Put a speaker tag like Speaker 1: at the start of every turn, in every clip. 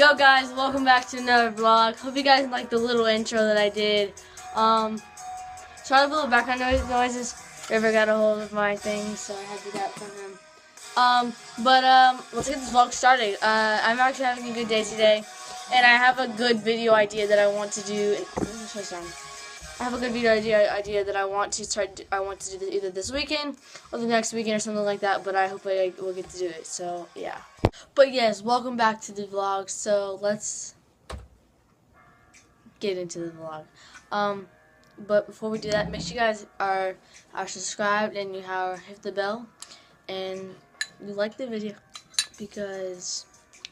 Speaker 1: Yo guys, welcome back to another vlog. Hope you guys like the little intro that I did. Sorry for the little background noises. River got a hold of my thing, so I had to get it from him. Let's get this vlog started. I'm actually having a good day today, and I have a good video idea that I want to do. I have a good video idea that I want to start. I want to do either this weekend or the next weekend or something like that. But I hope I will get to do it. So yeah. But yes, welcome back to the vlog. So let's get into the vlog. But before we do that, make sure you guys are subscribed and you hit the bell and you like the video because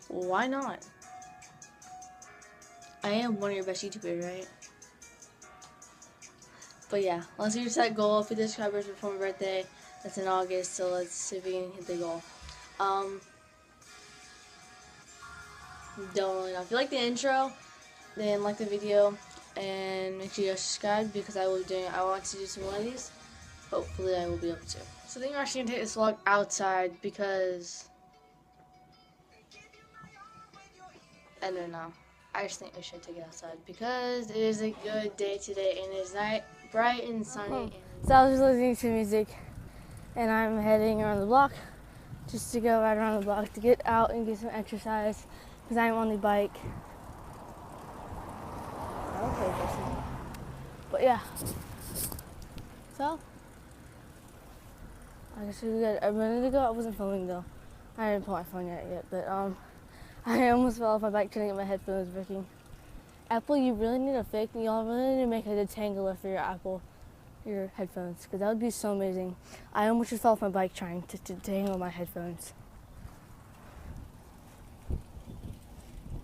Speaker 1: why not? I am one of your best YouTubers, right? But yeah, let's get your set goal. 50 subscribers before my birthday. That's in August, so let's see if we can hit the goal. Don't really know. If you like the intro, then like the video and make sure you subscribe because I want to do some more of these. Hopefully I will be able to. So I think we're actually gonna take this vlog outside because I don't know. I just think we should take it outside because it is a good day today and it's bright and sunny.
Speaker 2: So I was just listening to music and I'm heading around the block just to go right around the block to get out and get some exercise because I'm on the bike. But yeah. So I guess we got a minute ago. I wasn't filming though. I didn't pull my phone yet, but I almost fell off my bike trying to get my headphones working. Apple, you really need to fix. Y'all really need to make a detangler for your headphones, because that would be so amazing. I almost just fell off my bike trying to detangle my headphones.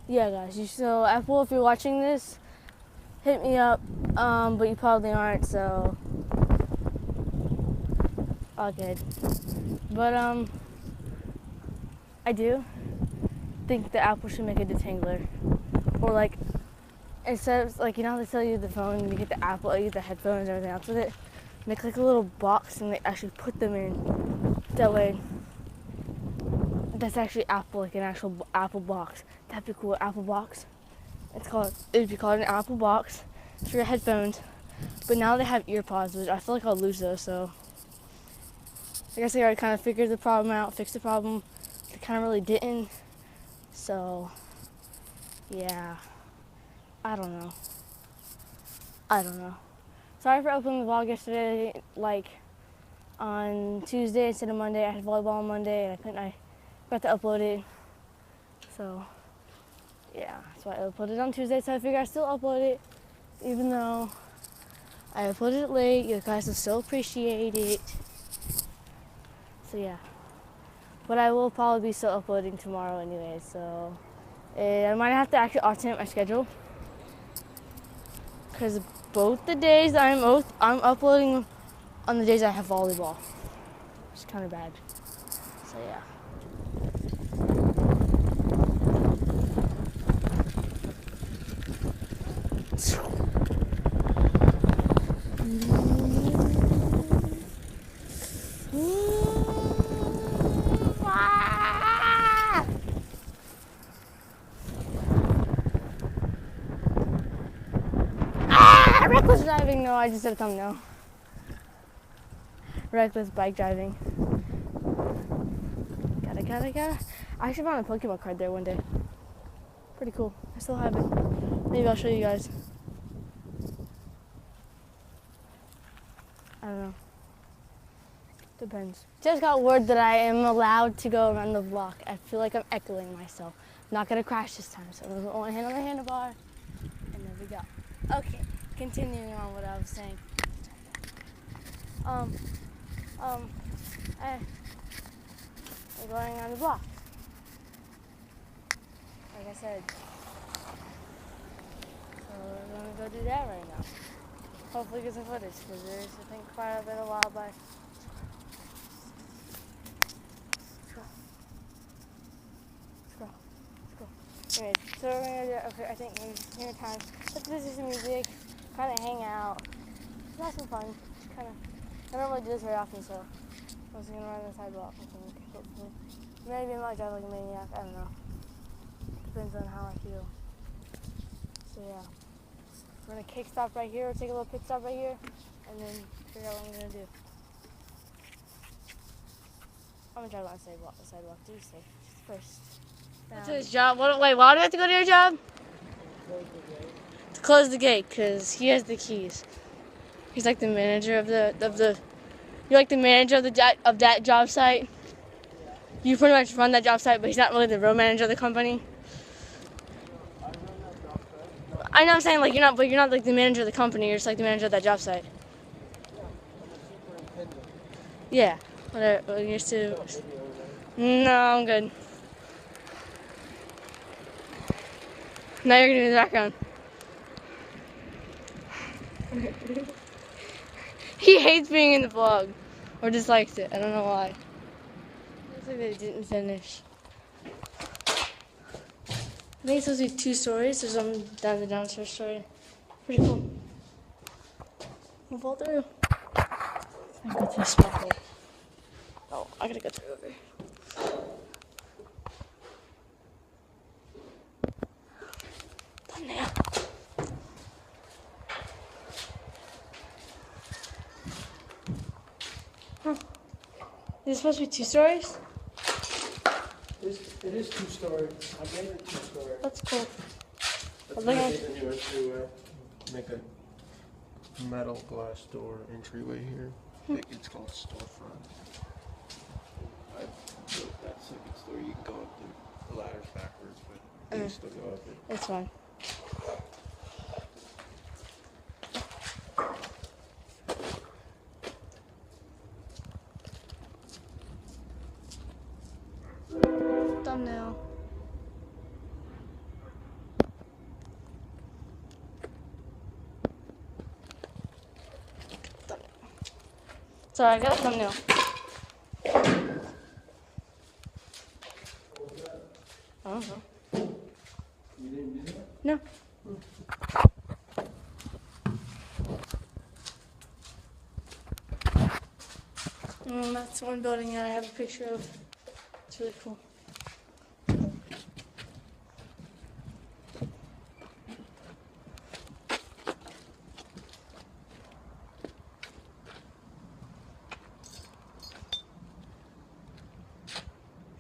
Speaker 2: Yeah, guys. So Apple, if you're watching this, hit me up. But you probably aren't, so all good. But I do think that Apple should make a detangler, or like instead of like they tell you the phone, you get the Apple, you get the headphones and everything else with it. Make like a little box and they actually put them in. That way, that's actually Apple, like an actual Apple box. That'd be cool. Apple box. It'd be called an Apple box for your headphones. But now they have ear pods, which I feel like I'll lose those. So I guess they already kind of figured the problem out, fixed the problem. They kind of really didn't. So yeah, I don't know. Sorry for opening the vlog yesterday, like on Tuesday instead of Monday. I had volleyball on Monday and I forgot to upload it. So yeah, so I uploaded it on Tuesday, so I figured I'd still upload it, even though I uploaded it late. You guys will still appreciate it. So yeah, but I will probably be still uploading tomorrow anyway, so I might have to actually alternate my schedule, because both the days I'm uploading on the days I have volleyball. It's kind of bad. So yeah. Reckless driving, no, I just did a thumbnail. Reckless bike driving. Gotta. I actually found a Pokemon card there one day. Pretty cool. I still have it. Maybe I'll show you guys. I don't know. Depends. Just got word that I am allowed to go around the block. I feel like I'm echoing myself. I'm not gonna crash this time, so I'm gonna put one hand on the handlebar. And there we go. Okay. Continuing on what I was saying. We're going on the block. Like I said. So we're going to go do that right now. Hopefully get some footage, because there's, I think, quite a bit of wildlife. Let's go. Anyways, so we're going to do, okay, I think maybe time. Let's listen to some music, kind of hang out. Have some fun. I don't really do this very often, so I'm just going to run the sidewalk, I think, hopefully. Maybe I might drive like a maniac, I don't know. depends on how I feel. So yeah, we're gonna kick stop right here, take a little pit stop right here, and then figure out what I'm gonna do. I'm gonna drive on the sidewalk. Do safe first.
Speaker 1: To his job. Wait, why do we have to go to your job? To close the gate, cause he has the keys. He's like the manager of the. You're like the manager of that job site. You pretty much run that job site, but he's not really the real manager of the company. I know I'm saying like you're not like the manager of the company. You're just like the manager of that job site. Yeah, whatever. You're used to. No, I'm good. Now you're gonna be in the background. He hates being in the vlog, or dislikes it. I don't know why. Looks like they didn't finish. I think it's supposed to be 2 stories. There's one down the downstairs story. Pretty cool. We'll fall through. I go through a small hole. Oh, I gotta go through over here. Thumbnail. Huh. Is it supposed to be 2 stories?
Speaker 3: It is 2-story. I made it 2-story.
Speaker 1: That's cool.
Speaker 3: That's
Speaker 1: Look
Speaker 3: gonna
Speaker 1: at-
Speaker 3: be the new entryway. Make a metal glass door entryway here. It's called storefront. I built that second story. You can go up the ladders backwards, but you can still go up it.
Speaker 1: It's fine. Thumbnail. Sorry, I got a thumbnail. I don't know.
Speaker 3: You didn't do that?
Speaker 1: No. That's one building that I have a picture of. It's really cool.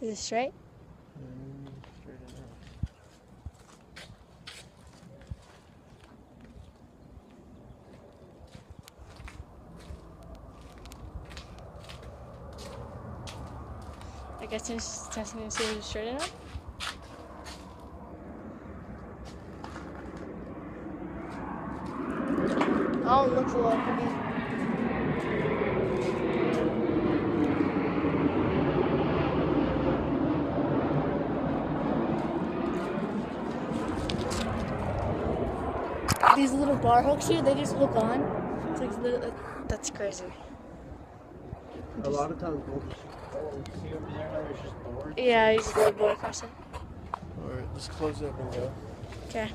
Speaker 1: Is it straight?
Speaker 3: Straight enough.
Speaker 1: I guess I'm just testing to see if it's straight enough. Oh, look for it again. These little bar hooks here, they just hook on. It's like little, that's crazy.
Speaker 3: A lot of times, see over there how there's just boards?
Speaker 1: Yeah, you just load board across it.
Speaker 3: Alright, let's close that window.
Speaker 1: Okay.